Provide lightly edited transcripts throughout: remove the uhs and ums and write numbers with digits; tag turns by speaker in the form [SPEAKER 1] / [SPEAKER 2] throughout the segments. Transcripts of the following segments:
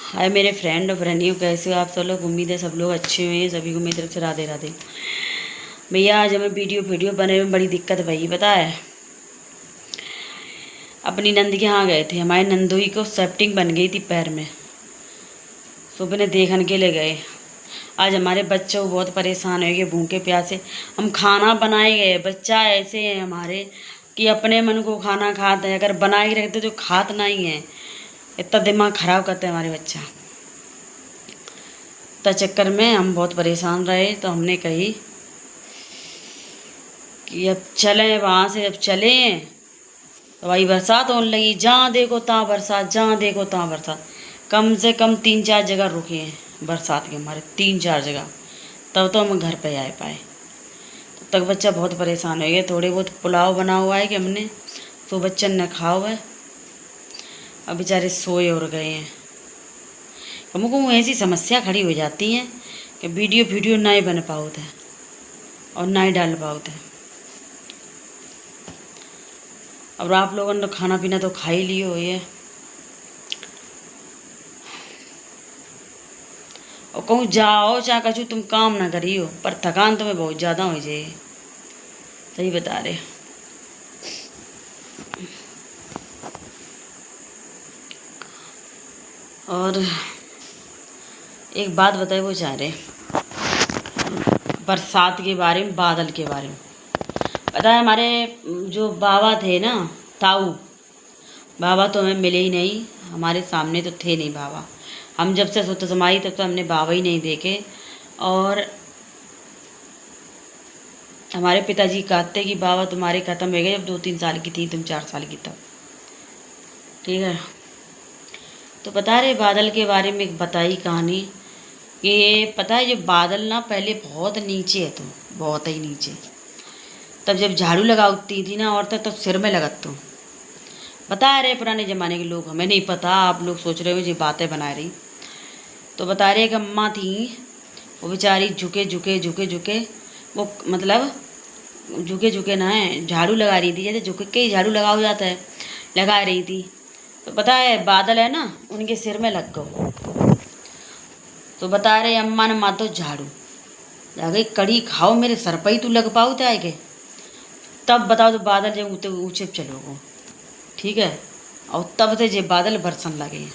[SPEAKER 1] हाय मेरे फ्रेंड और फ्रेंडियों, कैसे हो आप सब लोग। उम्मीद है सब लोग अच्छे हुए हैं। सभी को मेरी तरफ से राधे राधे। भैया आज हमें वीडियो बनने में बड़ी दिक्कत भई, पता है। अपनी नंद के यहाँ गए थे। हमारे नंदोई को सेप्टिंग बन गई थी पैर में। सुबह ने देखने के लिए गए। आज हमारे बच्चे बहुत परेशान हो गए, भूखे प्यासे। हम खाना बनाए गए, बच्चा ऐसे हैं हमारे कि अपने मन को खाना खाते हैं, अगर बना ही रखते तो खात नहीं है। इतना दिमाग खराब करते हैं हमारे बच्चा। तो चक्कर में हम बहुत परेशान रहे, तो हमने कही कि अब चलें वहाँ से। जब चलें तो भाई बरसात होने लगी, जहाँ देखो तहाँ बरसात, जहाँ देखो तहाँ बरसात। कम से कम 3-4 जगह रुके हैं बरसात के हमारे, 3-4 जगह। तब तो हम घर पे आ पाए। तब तक बच्चा बहुत परेशान हो गया। थोड़े बहुत पुलाव बना हुआ है कि हमने, तो बच्चा न खा हुआ है। अब बेचारे सोए और गए हैं। हमको ऐसी समस्या खड़ी हो जाती है कि वीडियो ना ही बन पाओ थे और ना ही डाल पाओ थे। अब आप लोगों ने तो खाना पीना तो खा ही लियो ये, और कहूँ जाओ चाहे कछु तुम काम ना करियो, पर थकान तुम्हें बहुत ज़्यादा हो जाए। सही बता रहे। और एक बात बताए वो चाह रहे, बरसात के बारे में, बादल के बारे में। पता है हमारे जो बाबा थे ना, ताऊ बाबा, तो हमें मिले ही नहीं। हमारे सामने तो थे नहीं बाबा। हम जब से सुत समाई तब तो हमने बाबा ही नहीं देखे। और हमारे पिताजी कहते कि बाबा तुम्हारे ख़त्म हो गए जब 2-3 साल की थी, तुम 4 साल की तब। ठीक है। तो बता रहे बादल के बारे में एक बताई कहानी कि ये पता है, जो बादल ना पहले बहुत नीचे है, तो बहुत ही नीचे। तब जब झाड़ू लगाती थी ना औरतें, तो सिर में लगत तो बता रहे पुराने ज़माने के लोग। हमें नहीं पता, आप लोग सोच रहे हो जी बातें बना रही। तो बता रहे कि अम्मा थी, वो बेचारी झुके झुके झुके झुके, वो मतलब झुके झुके ना है, झाड़ू लगा रही थी। जैसे झुक के ही झाड़ू लगा हो जाता है, लगा रही थी। तो पता है बादल है ना, उनके सिर में लग गो। तो बता रहे अम्मा ने मातो झाड़ू लगे, कड़ी खाओ मेरे सर पर ही तू लग पाओ ते के। तब बताओ तो बादल जब ऊँचे ऊँचे चलो गो। ठीक है। और तब से जे बादल बरसन लगे।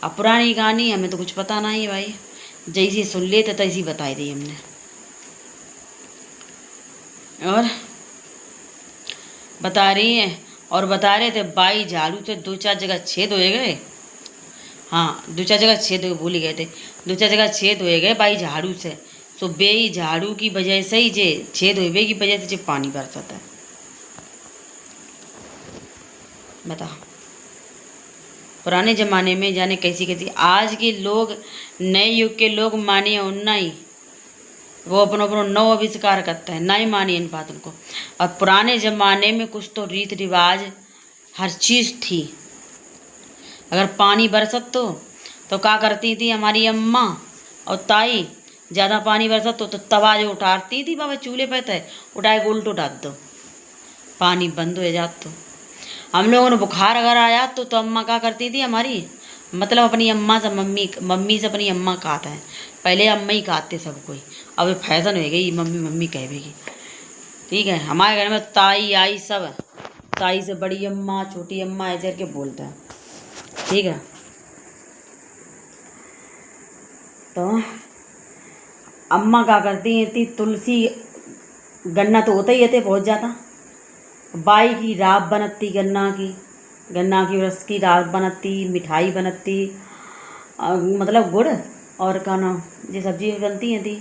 [SPEAKER 1] अब पुरानी कहानी हमें तो कुछ पता नहीं है भाई, जैसी सुन लेते तैसी बताई दी हमने। और बता रही है, और बता रहे थे बाई झाड़ू से 2-4 जगह छेद हो गए। हाँ, 2-4 जगह छेद भूल ही गए थे। 2-4 जगह छेद हो गए बाई झाड़ू से। तो बेई झाड़ू की वजह से ही जे छेद हुए की वजह से जो पानी बरसता है। बता, पुराने ज़माने में जाने कैसी कैसी। आज के लोग, नए युग के लोग मानिए उन्ना ही, वो अपनो अपनो नव आविष्कार करते हैं, ना ही मानिए इन बातों को। और पुराने ज़माने में कुछ तो रीति रिवाज हर चीज़ थी। अगर पानी बरसत तो क्या करती थी हमारी अम्मा और ताई, ज़्यादा पानी बरसत तो तवा जो उठाती थी बाबा चूल्हे पे थे, उठाए के उल्टो डाल दो, पानी बंद हो जात। तो हम लोगों ने बुखार अगर आया तो अम्मा क्या करती थी हमारी, मतलब अपनी अम्मा से मम्मी से अपनी अम्मा कहते हैं। पहले अम्मा ही कहते सब कोई, अब फैशन हो गई मम्मी मम्मी कहवेगी। ठीक है। हमारे घर में ताई आई सब, ताई से बड़ी अम्मा छोटी अम्मा ऐसे करके बोलते हैं। ठीक है। तो अम्मा क्या करती थी, तुलसी गन्ना तो होता ही थे बहुत ज़्यादा, बाई की राब बनती गन्ना की रस की राब बनती, मिठाई बनती, मतलब गुड़ और का नाम ये सब्जी बनती हैं थी।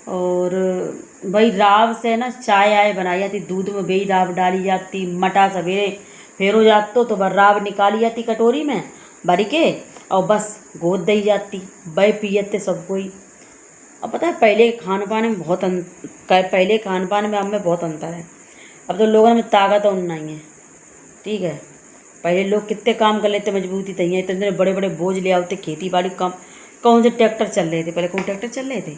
[SPEAKER 1] और वही राब से ना चाय आय बनाई जाती, दूध में वही राब डाली जाती। मटा सवेरे फेर हो जातो तो वह राब निकाली जाती कटोरी में भर के, और बस गोद दी जाती, वह पियते सब कोई। अब पता है पहले खान पान में बहुत पहले खान पान में हमें बहुत अंतर है। अब तो लोगों में ताकत और नहीं है। ठीक है। पहले लोग कितने काम कर लेते, मजबूती तैयार, इतने बड़े बड़े बोझ ले आते, खेती बाड़ी काम। कौन से ट्रैक्टर चल रहे थे पहले, कौन ट्रैक्टर चल रहे थे।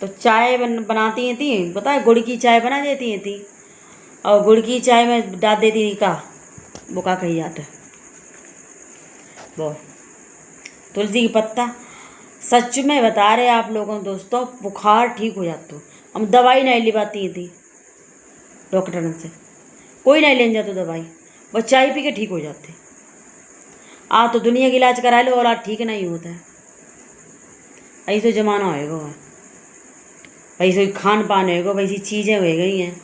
[SPEAKER 1] तो चाय बनाती थी, पता है गुड़ की चाय बना देती थी, और गुड़ की चाय में डाल देती थी का वो का कही जाता है, बहुत तुलसी की पत्ता, सच में बता रहे आप लोगों को दोस्तों, बुखार ठीक हो जाता। हम दवाई नहीं लिवाती थी डॉक्टर से, कोई नहीं लेने जाते दवाई, बस चाय पी के ठीक हो जाते। तो दुनिया का इलाज करा लो और आज ठीक नहीं होता है। ऐसे ज़माना होएगा, वैसे खान पान होएगा, वैसी चीज़ें हो गई हैं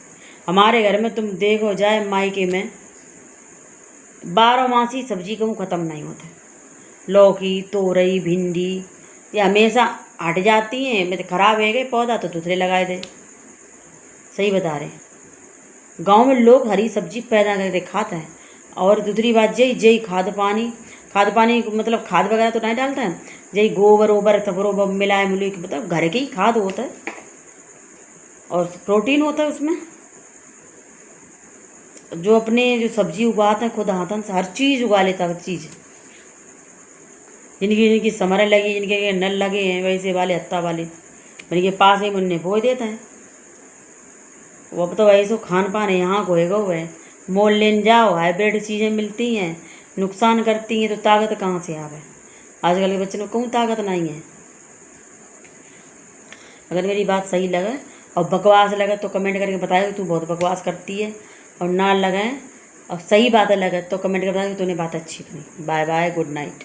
[SPEAKER 1] हमारे घर में। तुम देखो जाए मायके में 12 मासी सब्जी कहूँ ख़त्म नहीं होता। लौकी, तोरई, भिंडी ये हमेशा हट जाती हैं। मैं तो ख़राब हो गए पौधा तो दूसरे लगाए थे। सही बता रहे। गांव में लोग हरी सब्जी पैदा करके खाते हैं। और दूसरी बात जय खाद पानी मतलब खाद वगैरह तो नहीं डालता है, जय गोबर ओबर सब मिलाए मिलू के, मतलब घर के ही खाद होता है और प्रोटीन होता है उसमें। जो अपने जो सब्जी उगाते हैं खुद हाथन से, हर चीज़ उगा लेता है, हर चीज़। जिनकी समर लगी, जिनके नल लगे हैं, वैसे वाले हत्ता वाले जिनके पास ही मुन्ने बो देते हैं। वो अब तो ऐसे खान पान है यहाँ होएगा हुआ है। मोल लेने जाओ, हाइब्रिड चीज़ें मिलती हैं, नुकसान करती हैं, तो ताकत कहाँ से आवे। आजकल के बच्चों में कहूँ ताकत नहीं है। अगर मेरी बात सही लगे और बकवास लगे तो कमेंट करके बताए तू बहुत बकवास करती है, और ना लगे और सही बात लगे तो कमेंट करके बताए तूने बात अच्छी करी। Bye bye, good night.